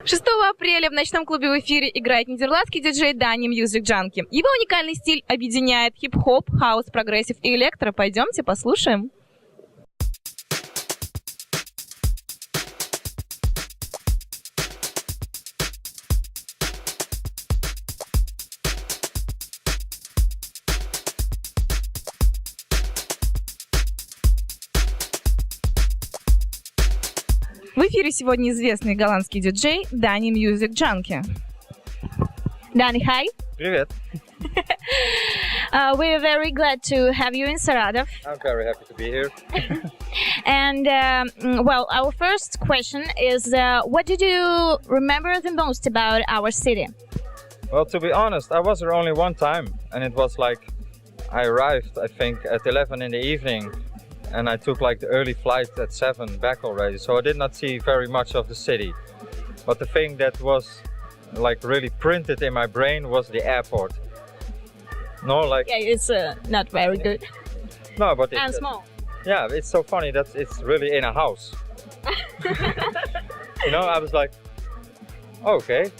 6 апреля в ночном клубе в эфире играет нидерландский диджей Dani MUZIKJUNKI. Его уникальный стиль объединяет хип-хоп, хаус, прогрессив и электро. Пойдемте послушаем. В эфире сегодня известный голландский диджей Dani MUZIKJUNKI. Dani, hi. Привет. We're very glad to have you in Saratov. I'm very happy to be here. And, well, our first question is, what did you remember the most about our city? Well, to be honest, I was there only one time, and it was like I arrived, I think, at 11 in the evening, and I took like the early flight at 7 back already, so I did not see very much of the city. But the thing that was like really printed in my brain was the airport. No, like Yeah, it's not very good. no, but And small. yeah, it's so funny that it's really in a house. You know, I was like, okay,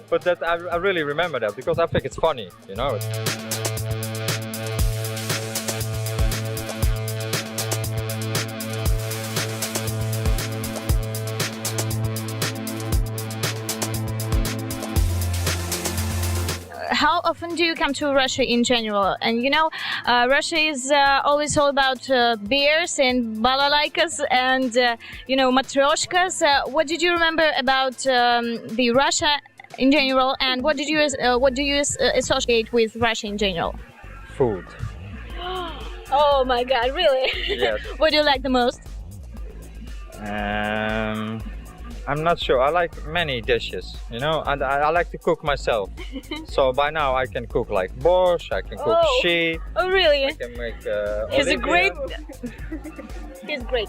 but that I really remember that because I think it's funny. You know. How often do you come to Russia in general? And you know, Russia is always all about beers and balalaikas and you know, matryoshkas. What did you remember about the Russia in general, and what do you associate with Russia in general? Food. Oh my God, really? Yes. What do you like the most? I'm not sure. I like many dishes, you know, and I like to cook myself. So by now I can cook like borscht, I can cook shi, Oh really? I can make He's a olivia. great. He's great.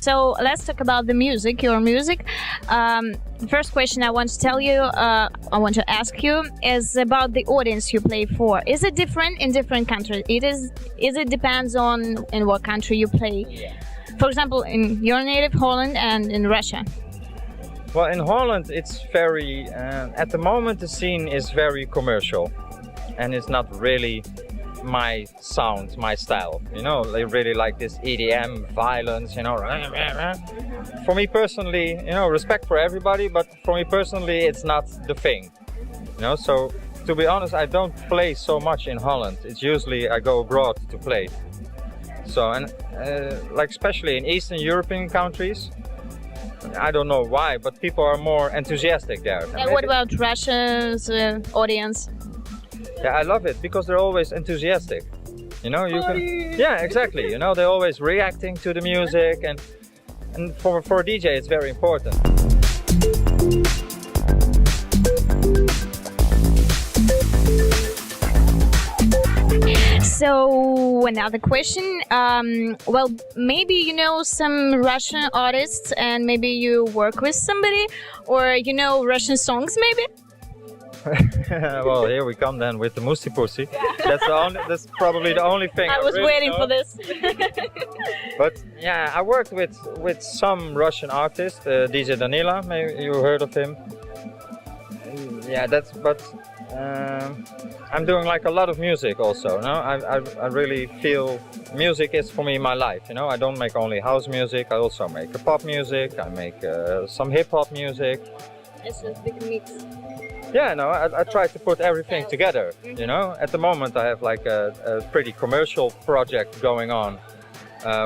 So let's talk about the music, your music. The first question I want to tell you, I want to ask you, is about the audience you play for. Is it different in different countries? Is it depends on in what country you play? For example, in your native Holland and in Russia. Well, in Holland it's very, at the moment the scene is very commercial and it's not really my sound, my style, you know, they really like this EDM violence, you know. For me personally, you know, respect for everybody, but for me personally it's not the thing, you know. So to be honest, I don't play so much in Holland. It's usually I go abroad to play. So, and like especially in Eastern European countries, I don't know why, but people are more enthusiastic there. And what about Russia's audience? Yeah, I love it because they're always enthusiastic. You know, you can. Yeah, exactly. You know, they're always reacting to the music, and for a DJ, it's very important. So another question. Well, maybe you know some Russian artists, and maybe you work with somebody, or you know Russian songs, maybe. Well, here we come then with the Musi-pusi. That's probably the only thing. I was really waiting know. for this. But yeah, I worked with some Russian artists, DJ Danila. Maybe you heard of him. Yeah, I'm doing like a lot of music also. No, I really feel music is for me my life. You know, I don't make only house music. I also make pop music. I make some hip hop music. It's a big mix. Yeah, no, I try to put everything together, you know. At the moment I have like a pretty commercial project going on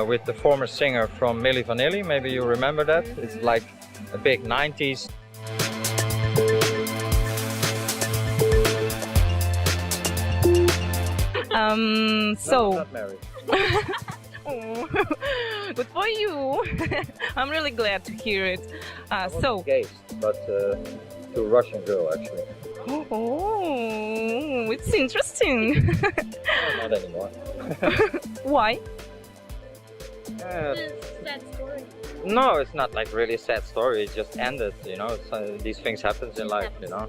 with the former singer from Milli Vanilli. Maybe you remember that. It's like a big 90s. So. No, not married. Oh, good for you. I'm really glad to hear it. I was So. engaged, but to a Russian girl actually. Oh, it's interesting. Not anymore. Why? Sad story. No, it's not like really sad story. It just ended, you know. So these things happen in life, you know.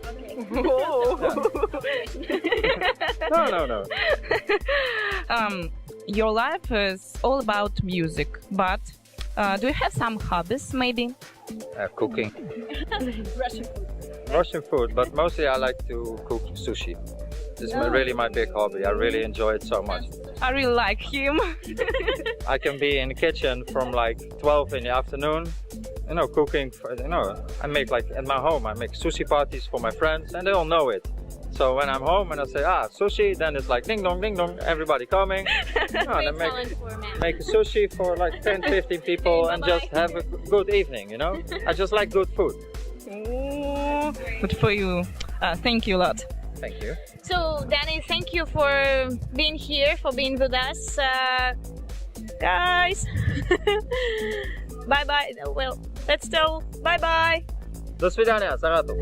Okay. No. Your life is all about music, but do you have some hobbies, maybe? Cooking. Russian food. Russian food, but mostly I like to cook sushi. This is really my big hobby. I really enjoy it so much. I really like him. I can be in the kitchen from like 12 in the afternoon, you know, cooking. I make like at my home, I make sushi parties for my friends and they all know it. So when I'm home and I say, sushi, then it's like ding dong, everybody coming. Then make a sushi for like 10, 15 people and just have a good evening, you know. I just like good food. Ooh, good for you. Thank you a lot. Thank you. So, Dani, thank you for being here, for being with us. Guys, bye-bye. Well, let's tell bye-bye. До свидания, Саратов.